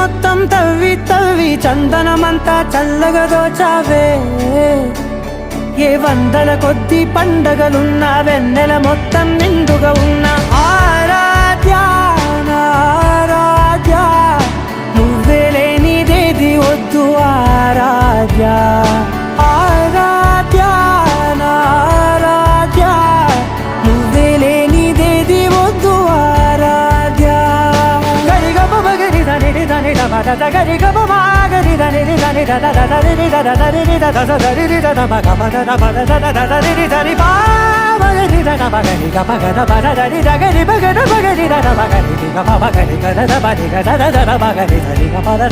మొత్తం తవ్వి తవ్వి చందనమంతా చల్లగా దోచావే ఏ వందల కొద్ది పండగలున్న వెన్నెల మొత్తం నిండుగా ఉన్న ఆరాధ్య నా ఆరాధ్య నువ్వే లేనిదేది వద్దు ఆరాధ్య ఆరాధ్య నా ఆరాధ్య నువ్వే లేనిదేది వద్దు ఆరాధ్య గరిగ బగరి దని దని దమద గరిగ బగరి దని దని దద దరి దద దరి దద దరి దద బగ బద బద దద దరి దరి బా బగరి దద బగరి గ బగ బద దరి దగరి బగర బగరి దద బగరి గ బగరి గ దద బగరి గ దద దద బగరి దరి గ బద